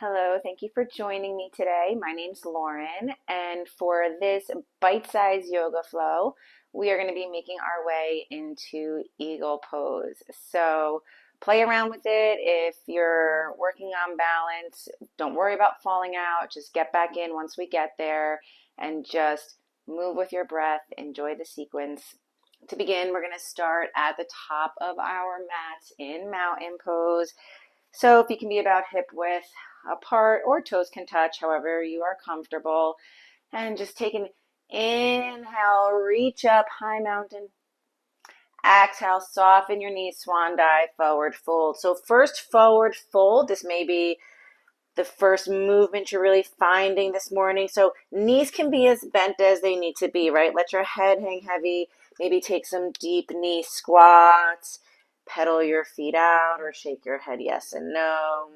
Hello, thank you for joining me today. My name's Lauren, and for this bite-sized yoga flow, we are going to be making our way into eagle pose. So play around with it. If you're working on balance, don't worry about falling out. Just get back in once we get there and just move with your breath. Enjoy the sequence. To begin, we're going to start at the top of our mat in mountain pose. So if you can be about hip width apart or toes can touch, however you are comfortable. And just take an inhale, reach up, high mountain. Exhale, soften your knees, swan dive, forward fold. So first forward fold, this may be the first movement you're really finding this morning. So knees can be as bent as they need to be, right? Let your head hang heavy. Maybe take some deep knee squats. Pedal your feet out or shake your head yes and no.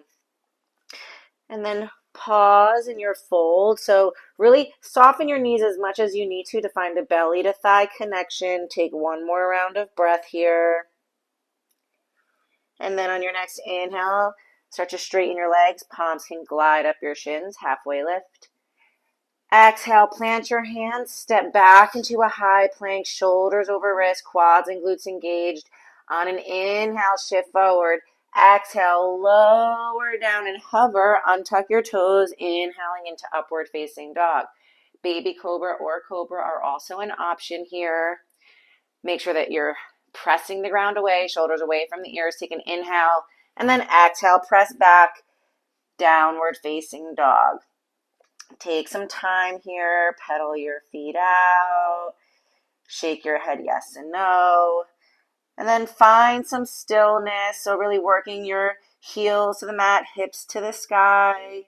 And then pause in your fold. So really soften your knees as much as you need to find a belly to thigh connection. Take one more round of breath here. And then on your next inhale, start to straighten your legs. Palms can glide up your shins, halfway lift. Exhale, plant your hands, step back into a high plank, shoulders over wrist, quads and glutes engaged. On an inhale, shift forward. Exhale, lower down and hover. Untuck your toes, inhaling into upward facing dog. Baby cobra or cobra are also an option here. Make sure that you're pressing the ground away, shoulders away from the ears. Take an inhale and then exhale, press back, downward facing dog. Take some time here, pedal your feet out, shake your head yes and no, and then find some stillness. So really working your heels to the mat, hips to the sky.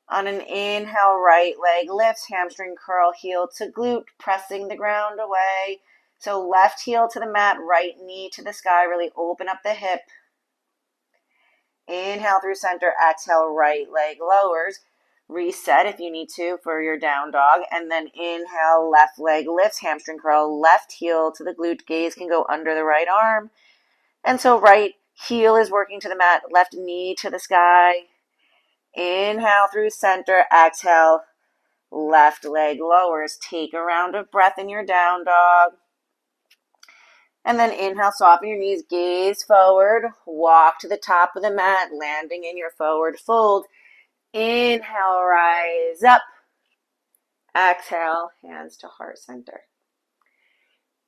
On an inhale, right leg lifts, hamstring curl, heel to glute, pressing the ground away. So left heel to the mat, right knee to the sky, really open up the hip. Inhale through center, exhale, right leg lowers. Reset if you need to for your down dog. And then inhale, left leg lifts, hamstring curl, left heel to the glute. Gaze can go under the right arm. And so right heel is working to the mat, left knee to the sky. Inhale through center, exhale, left leg lowers. Take a round of breath in your down dog. And then inhale, soften your knees, gaze forward, walk to the top of the mat, landing in your forward fold. Inhale, rise up. Exhale, hands to heart center.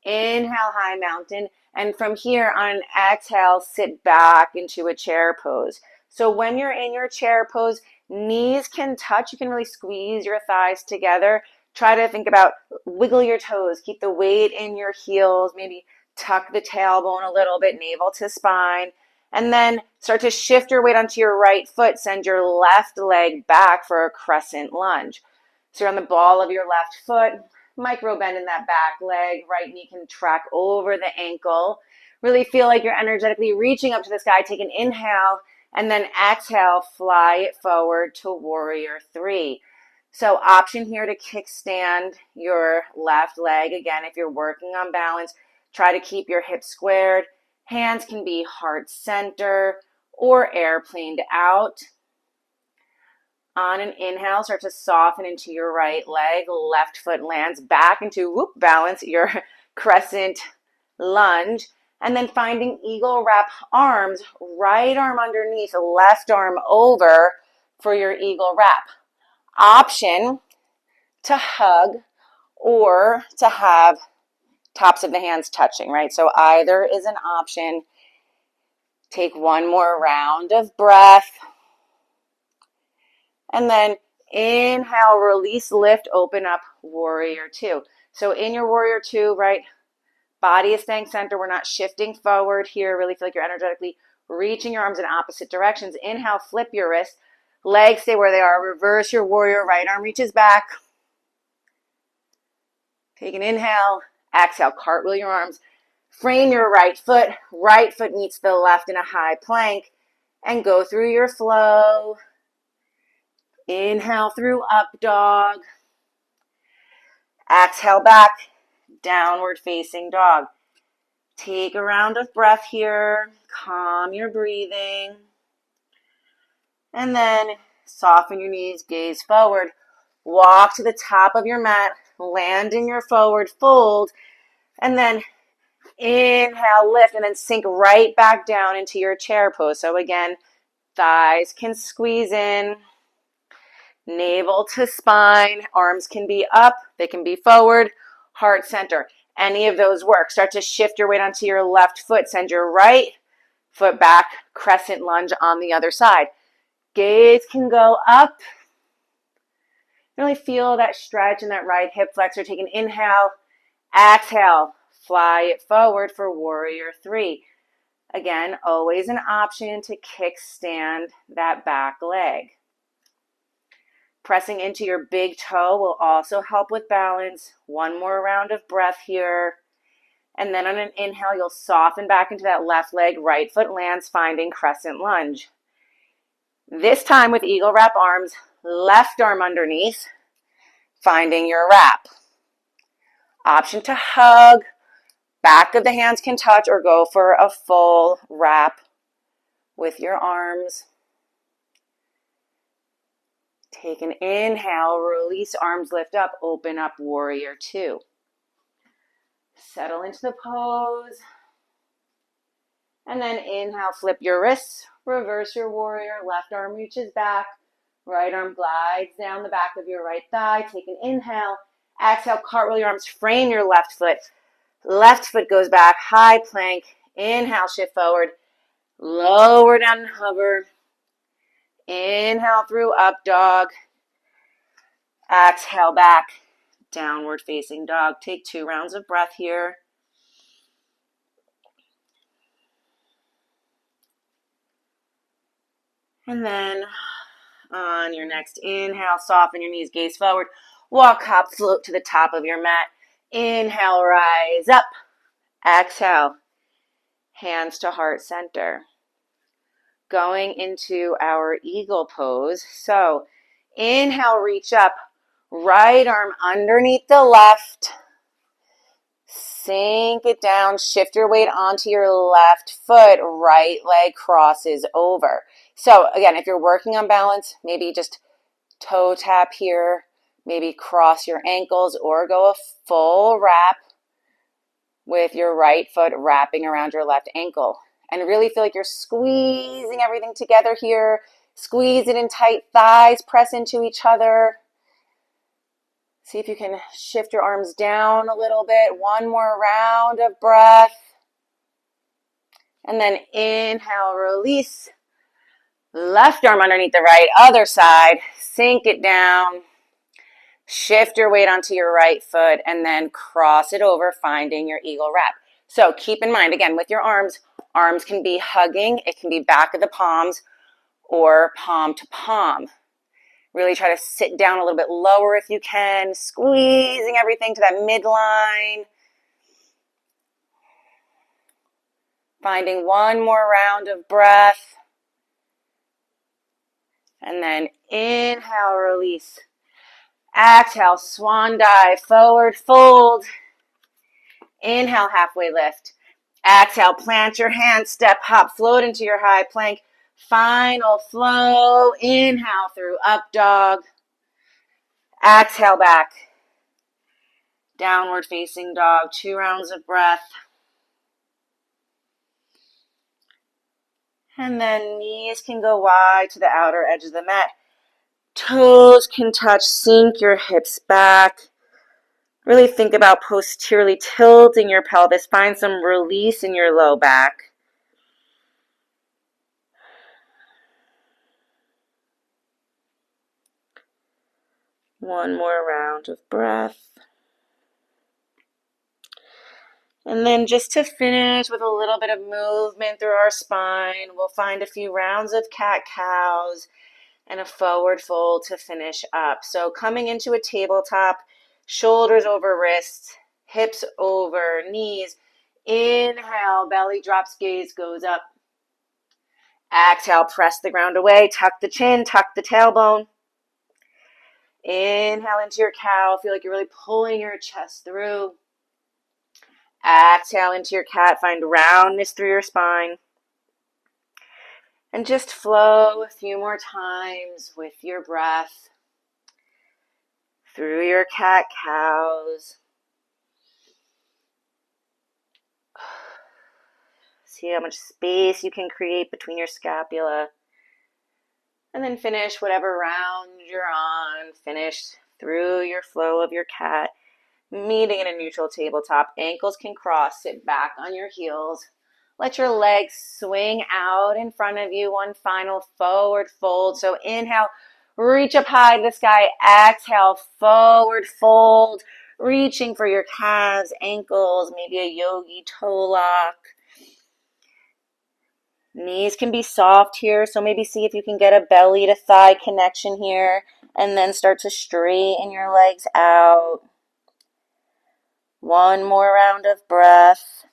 Inhale, high mountain. And from here on an exhale, sit back into a chair pose. So when you're in your chair pose, knees can touch. You can really squeeze your thighs together. Try to think about wiggle your toes. Keep the weight in your heels. Maybe tuck the tailbone a little bit, navel to spine. And then start to shift your weight onto your right foot. Send your left leg back for a crescent lunge. So you're on the ball of your left foot. Micro bend in that back leg. Right knee can track over the ankle. Really feel like you're energetically reaching up to the sky. Take an inhale and then exhale, fly it forward to warrior three. So option here to kickstand your left leg. Again, if you're working on balance, try to keep your hips squared. Hands can be heart center or airplaned out. On an inhale, start to soften into your right leg. Left foot lands back into balance, your crescent lunge. And then finding eagle wrap arms, right arm underneath, left arm over for your eagle wrap. Option to hug or to have tops of the hands touching, right? So either is an option. Take one more round of breath. And then inhale, release, lift, open up, warrior two. So in your warrior two, right, body is staying center. We're not shifting forward here. Really feel like you're energetically reaching your arms in opposite directions. Inhale, flip your wrist. Legs stay where they are. Reverse your warrior. Right arm reaches back. Take an inhale. Exhale, cartwheel your arms. Frame your right foot. Right foot meets the left in a high plank. And go through your flow. Inhale through up dog. Exhale back, downward facing dog. Take a round of breath here. Calm your breathing. And then Soften your knees, gaze forward. Walk to the top of your mat, land in your forward fold, and then inhale, lift, and then sink right back down into your chair pose. So again, thighs can squeeze in, navel to spine, arms can be up, they can be forward, heart center. Any of those work. Start to shift your weight onto your left foot. Send your right foot back, crescent lunge on the other side. Gaze can go up. Really feel that stretch in that right hip flexor. Take an inhale, exhale, fly it forward for warrior three. Again, always an option to kickstand that back leg. Pressing into your big toe will also help with balance. One more round of breath here. And then on an inhale, you'll soften back into that left leg, right foot lands, finding crescent lunge. This time with eagle wrap arms, left arm underneath, finding your wrap. Option to hug, back of the hands can touch, or go for a full wrap with your arms. Take an inhale, release, arms lift up, open up, warrior two. Settle into the pose. And then inhale, flip your wrists, reverse your warrior, left arm reaches back, right arm glides down the back of your right thigh. Take an inhale, exhale, cartwheel your arms, frame your left foot goes back, high plank, inhale, shift forward, lower down and hover, inhale through up dog, exhale back, downward facing dog. Take 2 rounds of breath here. And then on your next inhale, soften your knees, gaze forward, walk, hop, float to the top of your mat. Inhale, rise up. Exhale, hands to heart center. Going into our eagle pose. So inhale, reach up, right arm underneath the left. Sink it down, shift your weight onto your left foot, right leg crosses over. So again, if you're working on balance, maybe just toe tap here, maybe cross your ankles or go a full wrap with your right foot wrapping around your left ankle. And really feel like you're squeezing everything together here. Squeeze it in tight, thighs press into each other. See if you can shift your arms down a little bit. One more round of breath. And then inhale, release. Left arm underneath the right, other side. Sink it down. Shift your weight onto your right foot and then cross it over, finding your eagle wrap. So keep in mind, again, with your arms can be hugging. It can be back of the palms or palm to palm. Really try to sit down a little bit lower if you can, squeezing everything to that midline. Finding one more round of breath. And then inhale, release. Exhale, swan dive, forward fold. Inhale, halfway lift. Exhale, plant your hands, step, hop, float into your high plank. Final flow. Inhale through up dog. Exhale back. Downward facing dog. 2 rounds of breath. And then knees can go wide to the outer edge of the mat. Toes can touch. Sink your hips back. Really think about posteriorly tilting your pelvis. Find some release in your low back. One more round of breath. And then just to finish with a little bit of movement through our spine, we'll find a few rounds of cat-cows and a forward fold to finish up. So coming into a tabletop, shoulders over wrists, hips over knees. Inhale, belly drops, gaze goes up. Exhale, press the ground away, tuck the chin, tuck the tailbone. Inhale into your cow, feel like you're really pulling your chest through. Exhale into your cat, find roundness through your spine. And just flow a few more times with your breath through your cat-cows. See how much space you can create between your scapula. And then finish whatever round you're on. Finish through your flow of your cat. Meeting in a neutral tabletop. Ankles can cross. Sit back on your heels. Let your legs swing out in front of you. One final forward fold. So inhale, reach up high to the sky. Exhale, forward fold. Reaching for your calves, ankles, maybe a yogi toe lock. Knees can be soft here, so maybe see if you can get a belly to thigh connection here, and then start to straighten your legs out. One more round of breath.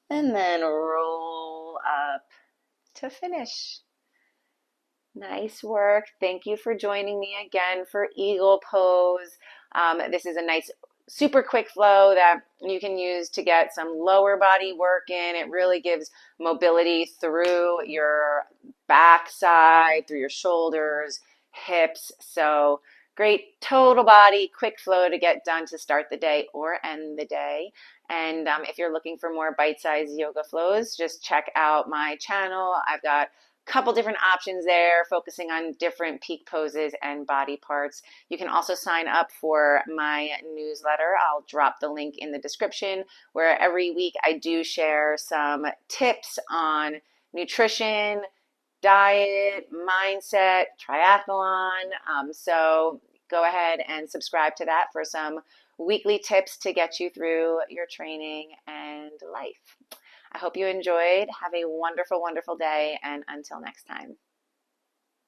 And then roll up to finish. Nice work. Thank you for joining me again for Eagle Pose. This is a nice, super quick flow that you can use to get some lower body work in. It really gives mobility through your backside, through your shoulders, hips. So great total body, quick flow to get done to start the day or end the day. And if you're looking for more bite-sized yoga flows, just check out my channel. I've got couple different options there, focusing on different peak poses and body parts. You can also sign up for my newsletter. I'll drop the link in the description, where every week I do share some tips on nutrition, diet, mindset, triathlon. So go ahead and subscribe to that for some weekly tips to get you through your training and life. I hope you enjoyed. Have a wonderful, wonderful day, and until next time.